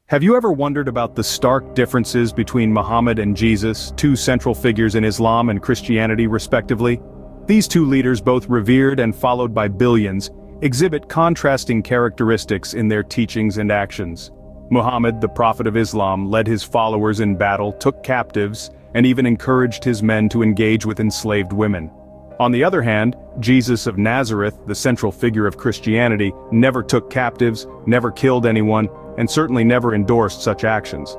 Have you ever wondered about the stark differences between Muhammad and Jesus, two central figures in Islam and Christianity respectively? These two leaders, both revered and followed by billions, exhibit contrasting characteristics in their teachings and actions. Muhammad, the prophet of Islam, led his followers in battle, took captives, and even encouraged his men to engage with enslaved women. On the other hand, Jesus of Nazareth, the central figure of Christianity, never took captives, never killed anyone, and certainly never endorsed such actions.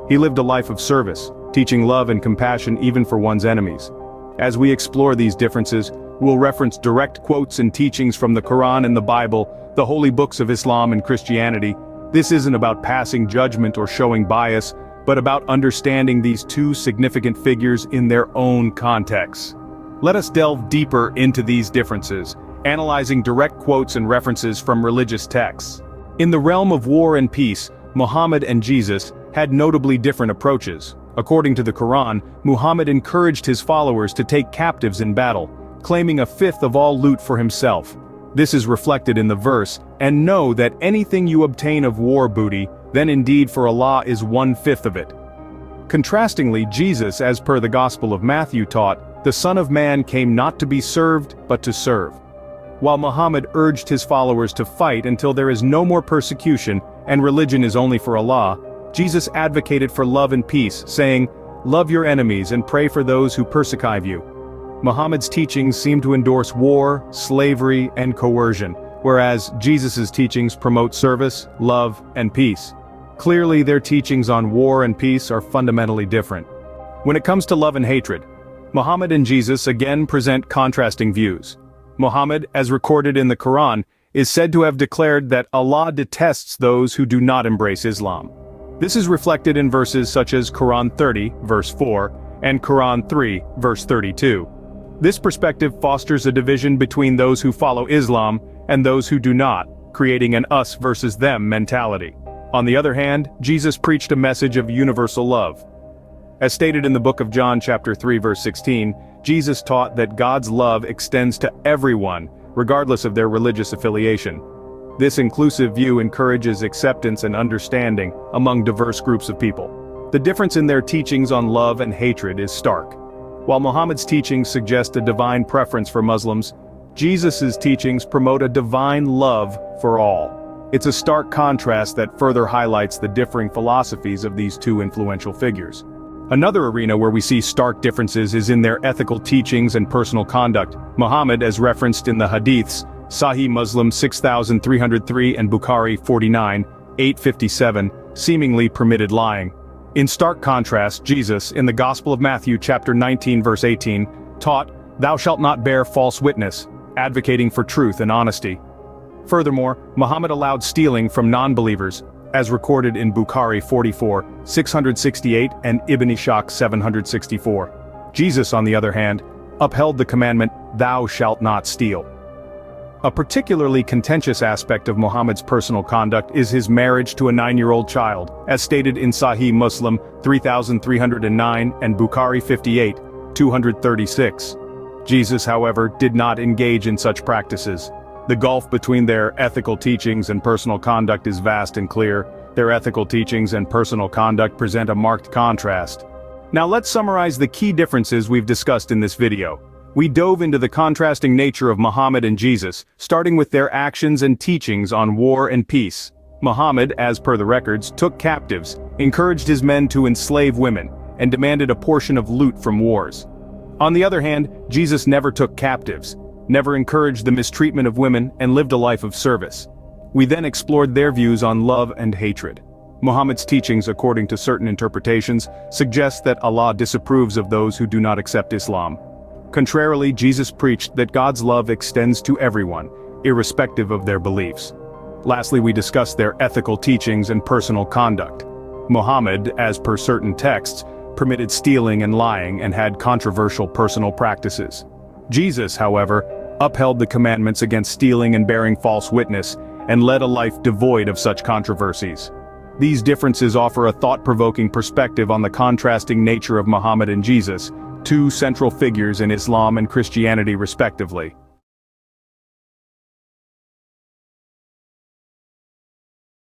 He lived a life of service, teaching love and compassion even for one's enemies. As we explore these differences, we'll reference direct quotes and teachings from the Quran and the Bible, the holy books of Islam and Christianity. This isn't about passing judgment or showing bias, but about understanding these two significant figures in their own contexts. Let us delve deeper into these differences, analyzing direct quotes and references from religious texts. In the realm of war and peace, Muhammad and Jesus had notably different approaches. According to the Quran, Muhammad encouraged his followers to take captives in battle, claiming a fifth of all loot for himself. This is reflected in the verse, "And know that anything you obtain of war booty, then indeed for Allah is 1/5 of it." Contrastingly, Jesus, as per the Gospel of Matthew, taught, "The Son of Man came not to be served, but to serve." While Muhammad urged his followers to fight until there is no more persecution and religion is only for Allah, Jesus advocated for love and peace, saying, "Love your enemies and pray for those who persecute you." Muhammad's teachings seem to endorse war, slavery, and coercion, whereas Jesus' teachings promote service, love, and peace. Clearly, their teachings on war and peace are fundamentally different. When it comes to love and hatred, Muhammad and Jesus again present contrasting views. Muhammad, as recorded in the Quran, is said to have declared that Allah detests those who do not embrace Islam. This is reflected in verses such as Quran 30, verse 4, and Quran 3, verse 32. This perspective fosters a division between those who follow Islam and those who do not, creating an us versus them mentality. On the other hand, Jesus preached a message of universal love. As stated in the book of John chapter 3 verse 16, Jesus taught that God's love extends to everyone, regardless of their religious affiliation. This inclusive view encourages acceptance and understanding among diverse groups of people. The difference in their teachings on love and hatred is stark. While Muhammad's teachings suggest a divine preference for Muslims, Jesus' teachings promote a divine love for all. It's a stark contrast that further highlights the differing philosophies of these two influential figures. Another arena where we see stark differences is in their ethical teachings and personal conduct. Muhammad, as referenced in the Hadiths, Sahih Muslim 6303 and Bukhari 49:857, seemingly permitted lying. In stark contrast, Jesus, in the Gospel of Matthew chapter 19 verse 18, taught, "Thou shalt not bear false witness," advocating for truth and honesty. Furthermore, Muhammad allowed stealing from non-believers, as recorded in Bukhari 44:668 and Ibn Ishaq 764. Jesus, on the other hand, upheld the commandment, "Thou shalt not steal." A particularly contentious aspect of Muhammad's personal conduct is his marriage to a 9-year-old child, as stated in Sahih Muslim 3309 and Bukhari 58:236. Jesus, however, did not engage in such practices. The gulf between their ethical teachings and personal conduct is vast and clear. Their ethical teachings and personal conduct present a marked contrast. Now let's summarize the key differences we've discussed in this video. We dove into the contrasting nature of Muhammad and Jesus, starting with their actions and teachings on war and peace. Muhammad, as per the records, took captives, encouraged his men to enslave women, and demanded a portion of loot from wars. On the other hand, Jesus never took captives, never encouraged the mistreatment of women, and lived a life of service. We then explored their views on love and hatred. Muhammad's teachings, according to certain interpretations, suggest that Allah disapproves of those who do not accept Islam. Contrarily, Jesus preached that God's love extends to everyone, irrespective of their beliefs. Lastly, we discussed their ethical teachings and personal conduct. Muhammad, as per certain texts, permitted stealing and lying and had controversial personal practices. Jesus, however, upheld the commandments against stealing and bearing false witness, and led a life devoid of such controversies. These differences offer a thought-provoking perspective on the contrasting nature of Muhammad and Jesus, two central figures in Islam and Christianity respectively.